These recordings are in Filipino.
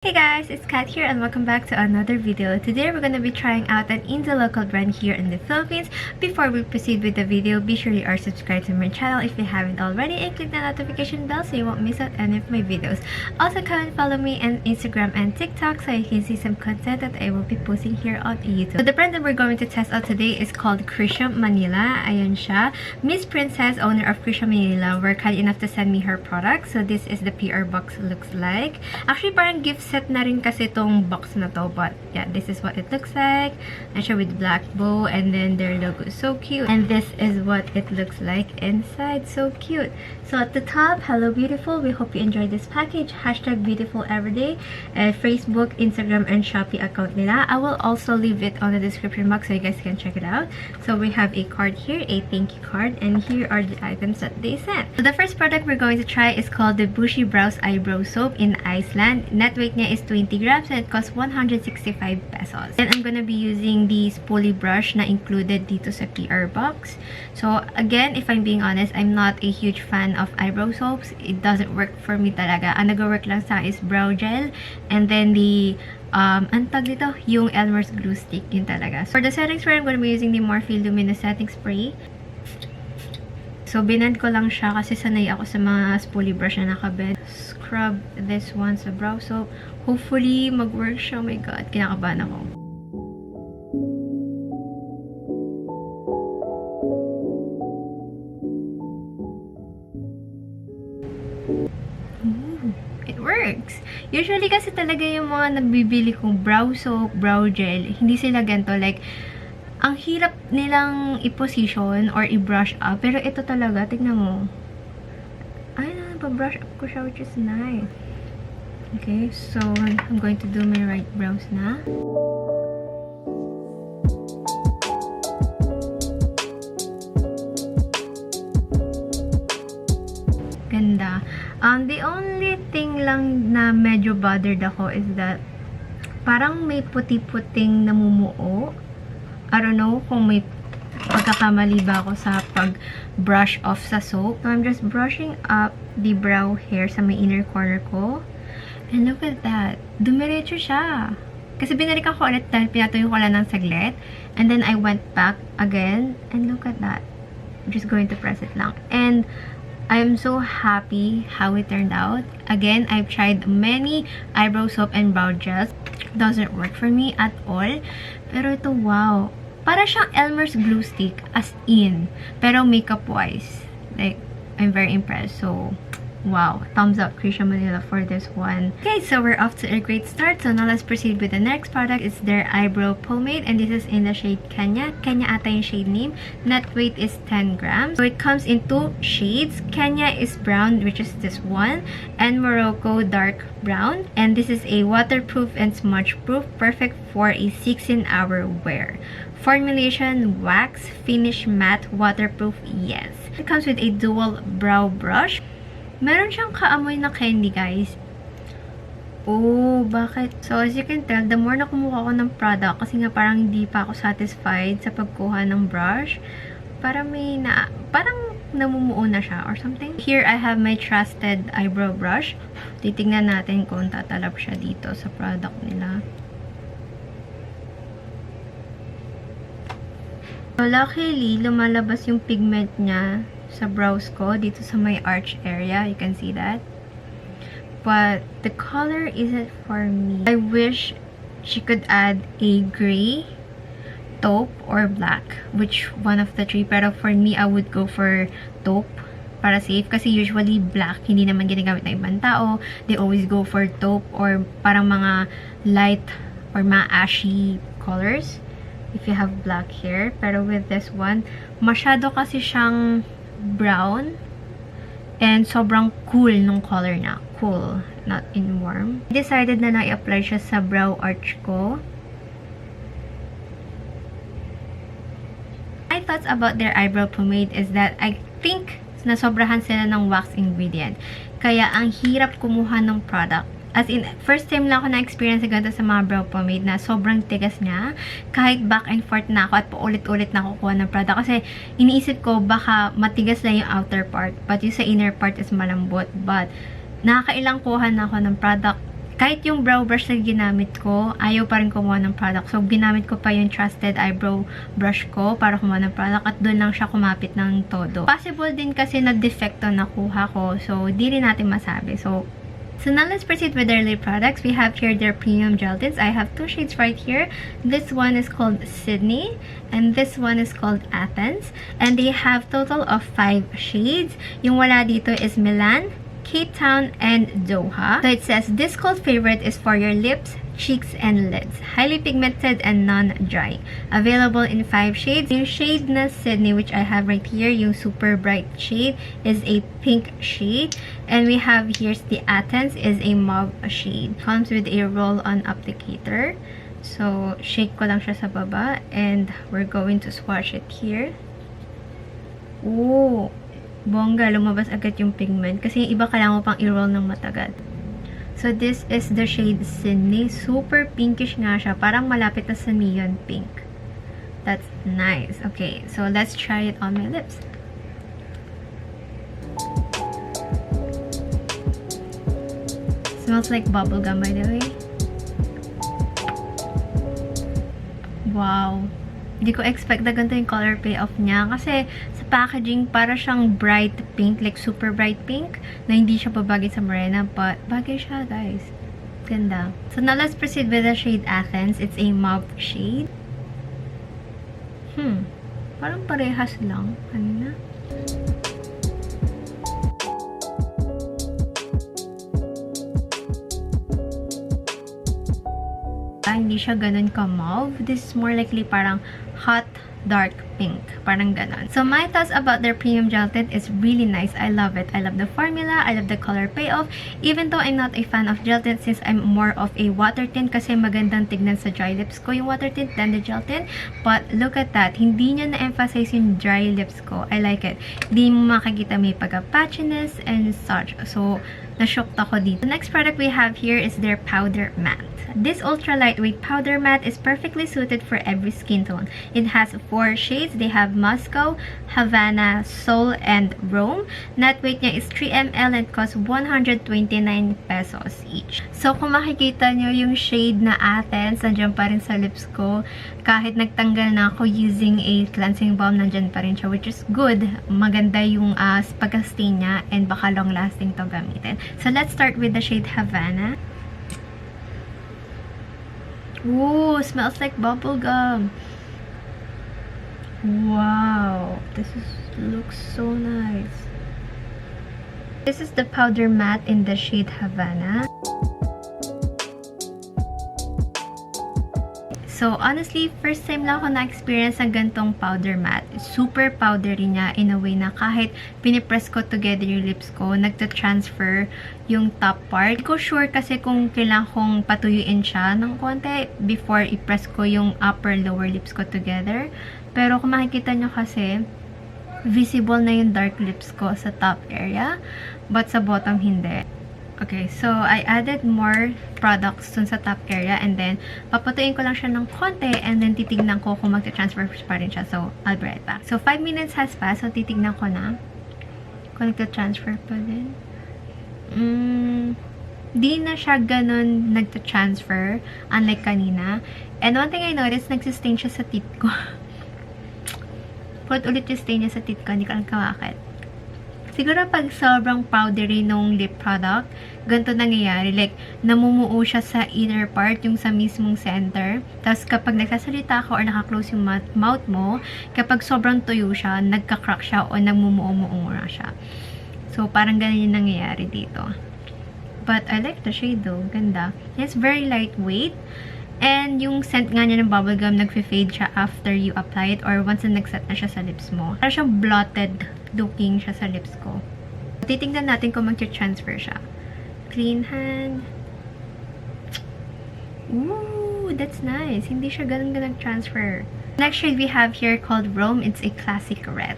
Hey guys, it's Kat here and welcome back to another video. Today we're going to be trying out an indie local brand here in the Philippines. Before we proceed with the video, be sure you are subscribed to my channel if you haven't already and click the notification bell so you won't miss out any of my videos. Also, come and follow me on Instagram and TikTok so you can see some content that I will be posting here on YouTube. So the brand that we're going to test out today is called KriziahMNL. Ayan siya. Miss Princess, owner of KriziahMNL, were kind enough to send me her product. So this is the PR box looks like. Actually, parang gift set na rin kasi itong box na to, but yeah, this is what it looks like. And siya with black bow, and then their logo is so cute, and this is what it looks like inside. So cute. So at the top, hello beautiful, we hope you enjoyed this package. Hashtag beautiful everyday, Facebook, Instagram, and Shopee account nila. I will also leave it on the description box so you guys can check it out. So we have a card here, a thank you card, and here are the items that they sent. So the first product we're going to try is called the Bushy Brows Eyebrow Soap in Iceland. Net weight niya is 20 grams and it costs 165 pesos. And I'm gonna be using the spoolie brush na included dito sa PR box. So again, if I'm being honest, I'm not a huge fan of eyebrow soaps. It doesn't work for me talaga. Ang nag-work lang sa is brow gel and then the antag dito, yung Elmer's glue stick, yun talaga. For the setting spray, I'm gonna be using the Morphe Luminous setting spray. So binend ko lang siya kasi sanay ako sa mga spoolie brush na nakabend. Scrub this one sa brow soap. Hopefully mag-work siya. Oh my god, kinakabahan ako. It works! Usually kasi talaga yung mga nabibili kong brow soap, brow gel, hindi sila ganito. Like, ang hirap nilang i-position or i-brush up. Pero ito talaga, tignan mo. Ay, pa-brush up ko siya, which is nice. Okay, so I'm going to do my right brows na. Ganda. The only thing lang na medyo bothered ako is that parang may puti-puting namumuo. I don't know kung may pagkakamali ba ako sa pag-brush off sa soap. So I'm just brushing up the brow hair sa may inner corner ko. And look at that. Dumiretso siya. Kasi binalikan ko ulit dahil pinatuyo ko lang ng saglit. And then I went back again. And look at that. I'm just going to press it lang. And I'm so happy how it turned out. Again, I've tried many eyebrow soap and brow gels. Doesn't work for me at all. Pero ito, wow. Para siyang Elmer's glue stick as in. Pero makeup wise. Like, I'm very impressed. So, wow. Thumbs up, KriziahMNL for this one. Okay, so we're off to a great start. So now let's proceed with the next product. It's their Eyebrow Pomade. And this is in the shade Kenya. Kenya ata yung shade name. Net weight is 10 grams. So it comes in two shades. Kenya is brown, which is this one. And Morocco dark brown. And this is a waterproof and smudge proof. Perfect for a 16-hour wear. Formulation, wax, finish matte, waterproof, yes. It comes with a dual brow brush. Meron siyang kaamoy na candy, guys. Oh, bakit? So, as you can tell, the more na kumuha ko ng product, kasi nga parang hindi pa ako satisfied sa pagkuha ng brush, parang namumuo na siya or something. Here, I have my trusted eyebrow brush. Titignan natin kung tatalab siya dito sa product nila. So, luckily, lumalabas yung pigment niya sa brows ko, dito sa my arch area. You can see that. But, the color isn't for me. I wish she could add a gray, taupe, or black. Which one of the three? Pero for me, I would go for taupe. Para safe. Kasi usually, black, hindi naman ginagamit ng ibang tao. They always go for taupe or parang mga light or mga ashy colors. If you have black hair. Pero with this one, masyado kasi siyang brown. And sobrang cool nung color niya. Cool. Not in warm. I decided na i-apply siya sa brow arch ko. My thoughts about their eyebrow pomade is that I think nasobrahan sila ng wax ingredient. Kaya ang hirap kumuha ng product. As in, first time lang ako na-experience ganito sa mga brow pomade na sobrang tigas niya. Kahit back and forth na ako at paulit-ulit na kukuha ng product. Kasi iniisip ko baka matigas lang yung outer part. But yung sa inner part is malambot. But nakakailang kuha na ako ng product. kahit yung brow brush na ginamit ko, ayaw pa rin kumuha ng product. So, ginamit ko pa yung trusted eyebrow brush ko para kumuha ng product at doon lang siya kumapit ng todo. Possible din kasi na defecto nakuha ko. So, di rin natin masabi. So now let's proceed with their lip products. We have here their premium gel tints. I have 2 shades right here. This one is called Sydney and this one is called Athens. And they have total of 5 shades. Yung wala dito is Milan, Cape Town, and Doha. So it says, this cold favorite is for your lips, cheeks, and lids. Highly pigmented and non-dry. Available in 5 shades. Yung shade na Sydney, which I have right here, yung super bright shade, is a pink shade. And we have here's the Athens, is a mauve shade. Comes with a roll-on applicator. So, shake ko lang siya sa baba. And we're going to swatch it here. Ooh! Bongga, lumabas agad yung pigment. Kasi yung iba kailangan mo pang i-roll ng matagal. So, this is the shade Sydney. Super pinkish nga siya. Parang malapit na sa neon pink. That's nice. Okay, so let's try it on my lips. Smells like bubblegum, by the way. Wow. Hindi ko expect na ganito yung color payoff niya. Kasi sa packaging, para siyang bright pink. Like super bright pink. Na hindi siya babagay sa morena. But bagay siya, guys. Ganda. So now let's proceed with the shade Athens. It's a mauve shade. Parang parehas lang. Kanina. Hindi siya ganun ka-mauve. This is more likely parang hot, dark pink. Parang ganun. So, my thoughts about their premium gel tint is really nice. I love it. I love the formula. I love the color payoff. Even though I'm not a fan of gel tint since I'm more of a water tint kasi magandang tignan sa dry lips ko yung water tint than the gel tint. But, look at that. Hindi niya na-emphasize yung dry lips ko. I like it. Hindi mo makikita may pagka-patchiness and such. So, na-shocked ako dito. The next product we have here is their powder matte. This ultra lightweight powder matte is perfectly suited for every skin tone. It has 4 shades. They have Moscow, Havana, Seoul, and Rome. Net weight niya is 3 ml and costs 129 pesos each. So, kung makikita nyo yung shade na Athens, nandiyan pa rin sa lips ko. Kahit nagtanggal na ako using a cleansing balm, nandiyan pa rin siya, which is good. Maganda yung pagka-stain niya and baka long-lasting to gamitin. So, let's start with the shade Havana. Ooh, smells like bubblegum. Wow, looks so nice. This is the powder matte in the shade Havana. So, honestly, first time lang ako na-experience ng gantong powder matte. Super powdery niya in a way na kahit pinipress ko together yung lips ko, nagta-transfer yung top part. Hindi ko sure kasi kung kailangan kong patuyuin siya ng konti before i-press ko yung upper-lower lips ko together. Pero kung makikita nyo kasi, visible na yung dark lips ko sa top area, but sa bottom hindi. Okay, so I added more products dun sa top area and then papatuin ko lang siya ng konti and then titignan ko kung magta-transfer pa rin siya. So, I'll be right back. So, 5 minutes has passed. So, titignan ko na kung nagta-transfer pa din. Di na siya ganun nagta-transfer unlike kanina. And one thing I noticed, nagsistain siya sa teeth ko. Put ulit yung stain niya sa teeth ko. Hindi ko lang kamakit. Siguro pag sobrang powdery nung lip product, ganito nangyayari. Like, namumuo siya sa inner part, yung sa mismong center. Tapos kapag nagsasalita ka or nakaklose yung mouth mo, kapag sobrang tuyo siya, nagka-crack siya o nagmumuo-muo na siya. So, parang ganun yung nangyayari dito. But I like the shade though. Ganda. It's very lightweight. And yung scent nga niya ng bubblegum, nagfe-fade siya after you apply it or once na nag-set na siya sa lips mo. Parang siyang blotted looking siya sa lips ko. Titingnan natin kung mag-transfer siya. Clean hand. Ooh, that's nice. Hindi siya ganun transfer. Next shade we have here called Rome. It's a classic red.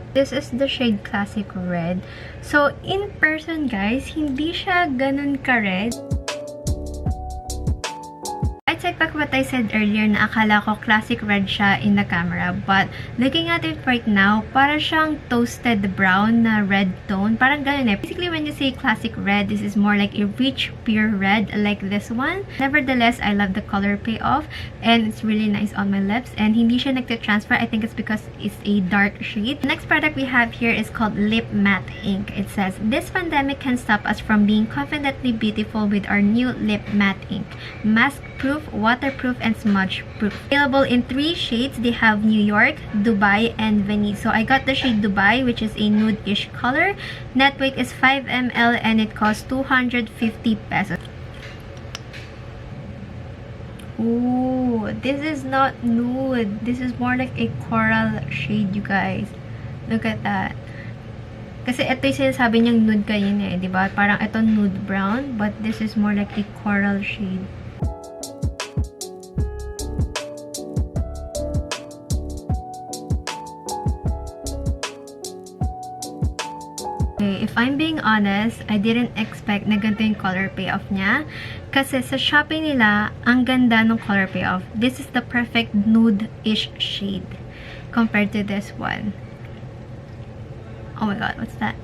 This is the shade Classic Red. So, in person, guys, hindi siya ganun ka-red. At take back what I said earlier na akala ko classic red siya in the camera. But looking at it right now, para siyang toasted brown na red tone. Parang ganun eh. Basically, when you say classic red, this is more like a rich, pure red like this one. Nevertheless, I love the color payoff and it's really nice on my lips. And hindi siya nagte-transfer. I think it's because it's a dark shade. The next product we have here is called Lip Matte Ink. It says, this pandemic can stop us from being confidently beautiful with our new Lip Matte Ink. Mask-proof, waterproof, and smudge-proof. Available in 3 shades. They have New York, Dubai, and Venice. So I got the shade Dubai, which is a nude-ish color. Net weight is 5 ml and it costs 250 pesos. Ooh, this is not nude. This is more like a coral shade, you guys. Look at that. Kasi ito yung sinasabi niyang nude kanina eh, diba? Parang ito nude brown, but this is more like a coral shade. Okay, if I'm being honest, I didn't expect na ganito yung color payoff niya. Kasi sa Shopee nila, ang ganda ng color payoff. This is the perfect nude-ish shade compared to this one. Oh my god, what's that?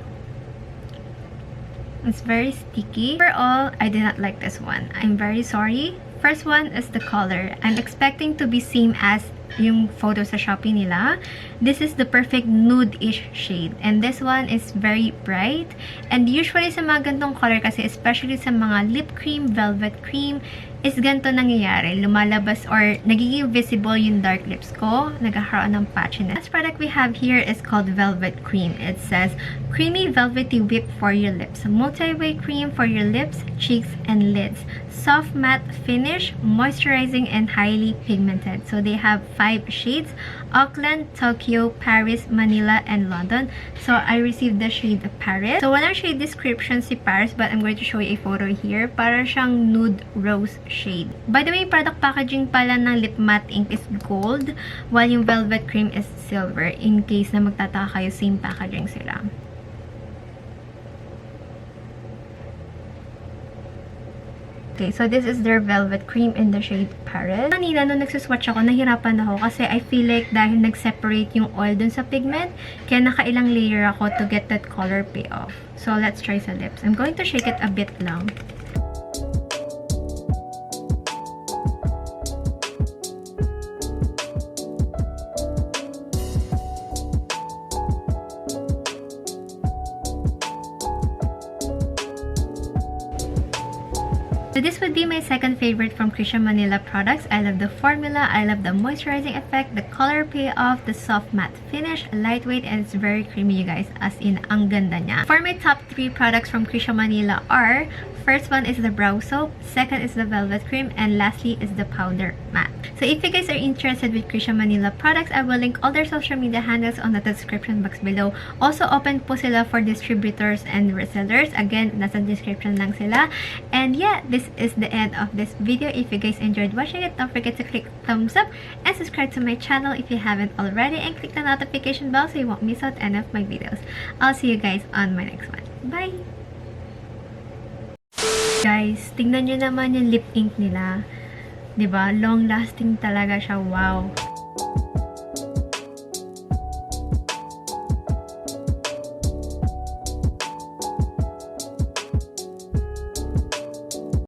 It's very sticky. Overall, I did not like this one. I'm very sorry. First one is the color. I'm expecting to be same as yung photo sa Shopee nila. This is the perfect nude-ish shade. And this one is very bright. And usually sa mga gantong color kasi, especially sa mga lip cream, velvet cream, is ganito nangyayari. Lumalabas or nagiging visible yung dark lips ko. Nagkakaroon ng patchiness. This product we have here is called Velvet Cream. It says, creamy velvety whip for your lips. Multi-way cream for your lips, cheeks, and lids. Soft matte finish, moisturizing, and highly pigmented. So they have 5 shades. Auckland, Tokyo, Paris, Manila, and London. So I received the shade Paris. So walang shade description si Paris, but I'm going to show you a photo here. Para siyang nude rose shade. By the way, product packaging pala ng Lip Matte Ink is gold, while yung Velvet Cream is silver. In case na magtataka kayo, same packaging sila. Okay, so this is their Velvet Cream in the shade Paris. Kanina, nung nagsuswatch ako, nahirapan ako kasi I feel like dahil nag-separate yung oil dun sa pigment, kaya nakailang layer ako to get that color payoff. So, let's try sa lips. I'm going to shake it a bit lang. So this would be my second favorite from KriziahMNL products. I love the formula, I love the moisturizing effect, the color payoff, the soft matte finish, lightweight, and it's very creamy, you guys. As in, ang ganda niya. For my top 3 products from KriziahMNL are, first one is the brow soap, second is the velvet cream, and lastly is the powder matte. So if you guys are interested with KriziahMNL products, I will link all their social media handles on the description box below. Also, open po sila for distributors and resellers. Again, nasa description lang sila. And yeah, this is the end of this video. If you guys enjoyed watching it, don't forget to click thumbs up and subscribe to my channel if you haven't already, and click the notification bell so you won't miss out any of my videos. I'll see you guys on my next one. Bye! Guys, tingnan nyo naman yung lip ink nila. 'Di ba? Long lasting talaga siya. Wow!